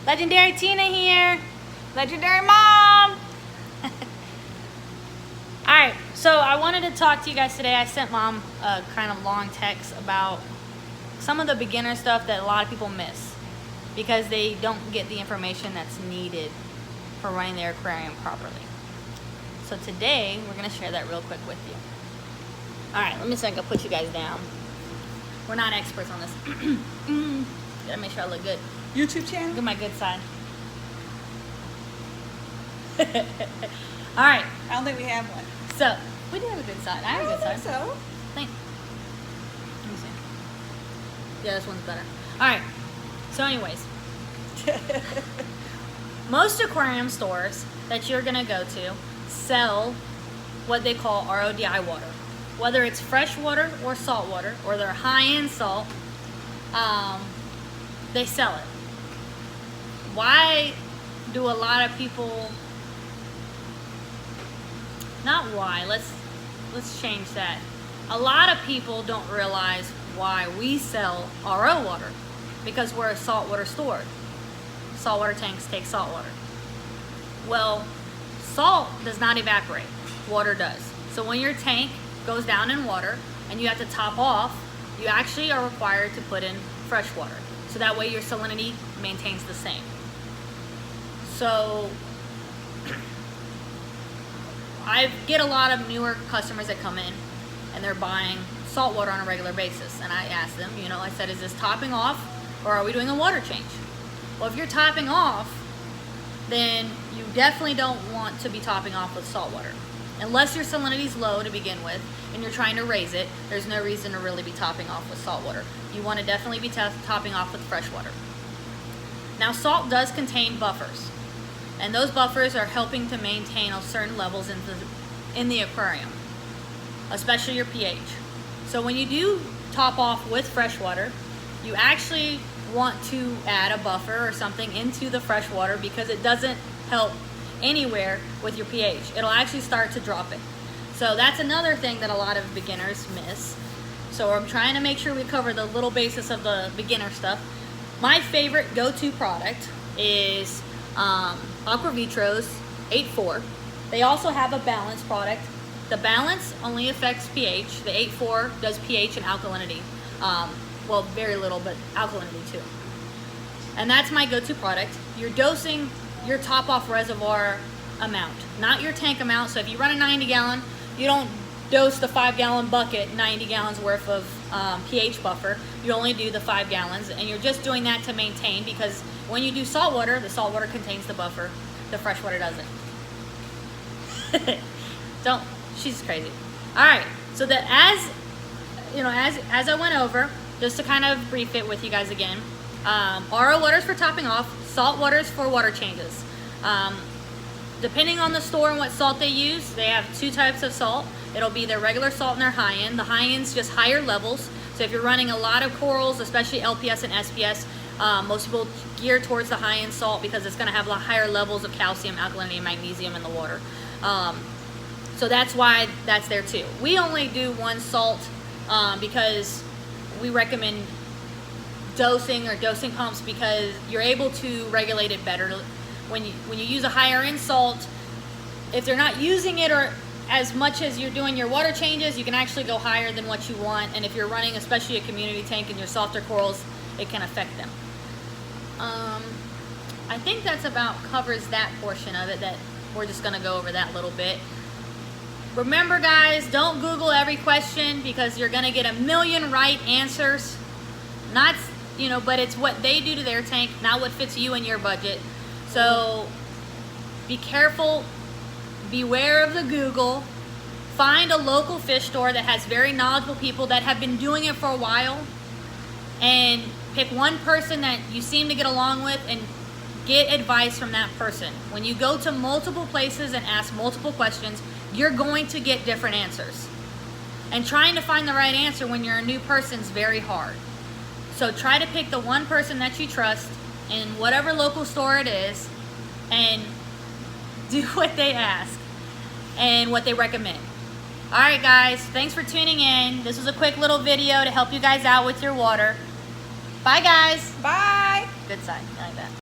Legendary Tina here. Legendary Mom. Alright, so I wanted to talk to you guys today. I sent Mom a kind of long text about some of the beginner stuff that a lot of people miss because they don't get the information that's needed for running their aquarium properly. So today, we're going to share that real quick with you. Alright, let me see if I can put you guys down. We're not experts on this. Gotta make sure I look good. YouTube channel? Look at my good side. Alright. I don't think we have one. So, we do have a good side. I have a good side. So. Thanks. Let me see. Yeah, this one's better. Alright. So anyways. Most aquarium stores that you're going to go to sell what they call RODI water. Whether it's fresh water or salt water, or they're high-end salt, they sell it. Why do a lot of people, not why, let's change that. A lot of people don't realize why we sell RO water, because we're a saltwater store. Saltwater tanks take salt water. Well, salt does not evaporate, water does. So when your tank goes down in water and you have to top off, you actually are required to put in fresh water. So that way your salinity maintains the same. So I get a lot of newer customers that come in and they're buying salt water on a regular basis. And I ask them, you know, I said, is this topping off or are we doing a water change? Well, if you're topping off, then you definitely don't want to be topping off with salt water. Unless your salinity is low to begin with and you're trying to raise it, there's no reason to really be topping off with salt water. You want to definitely be topping off with fresh water. Now, salt does contain buffers, and those buffers are helping to maintain certain levels in the aquarium, especially your pH. So when you do top off with fresh water, you actually want to add a buffer or something into the fresh water because it doesn't help anywhere with your pH. It'll actually start to drop it. So that's another thing that a lot of beginners miss. So I'm trying to make sure we cover the little basis of the beginner stuff. My favorite go-to product is Aquavitro's 8.4. They also have a balance product. The balance only affects pH. The 8.4 does pH and alkalinity. Well, very little, but alkalinity too. And that's my go-to product. You're dosing your top off reservoir amount, not your tank amount. So if you run a 90 gallon, you don't dose the 5 gallon bucket 90 gallons worth of pH buffer. You only do the 5 gallons, and you're just doing that to maintain, because when you do salt water, the salt water contains the buffer, the fresh water doesn't. She's crazy. All right, so that as I went over, just to kind of brief it with you guys again, RO water is for topping off, salt water is for water changes. Depending on the store and what salt they use, they have two types of salt. It'll be their regular salt and their high-end. The high-end's just higher levels. So if you're running a lot of corals, especially LPS and SPS, most people gear towards the high-end salt because it's going to have higher levels of calcium, alkalinity, and magnesium in the water. So that's why that's there too. We only do one salt because we recommend dosing or dosing pumps, because you're able to regulate it better. When you use a higher end salt, if they're not using it or as much as you're doing your water changes, you can actually go higher than what you want. And if you're running especially a community tank and your softer corals, it can affect them. I think that's about covers that portion of it. That we're just going to go over that little bit. Remember, guys, don't Google every question, because you're going to get a million right answers. Not, but it's what they do to their tank, not what fits you and your budget. So be careful, beware of the Google. Find a local fish store that has very knowledgeable people that have been doing it for a while, and pick one person that you seem to get along with and get advice from that person. When you go to multiple places and ask multiple questions, you're going to get different answers. And trying to find the right answer when you're a new person is very hard. So try to pick the one person that you trust in whatever local store it is and do what they ask and what they recommend. Alright guys, thanks for tuning in. This was a quick little video to help you guys out with your water. Bye guys. Bye. Good side, I like that.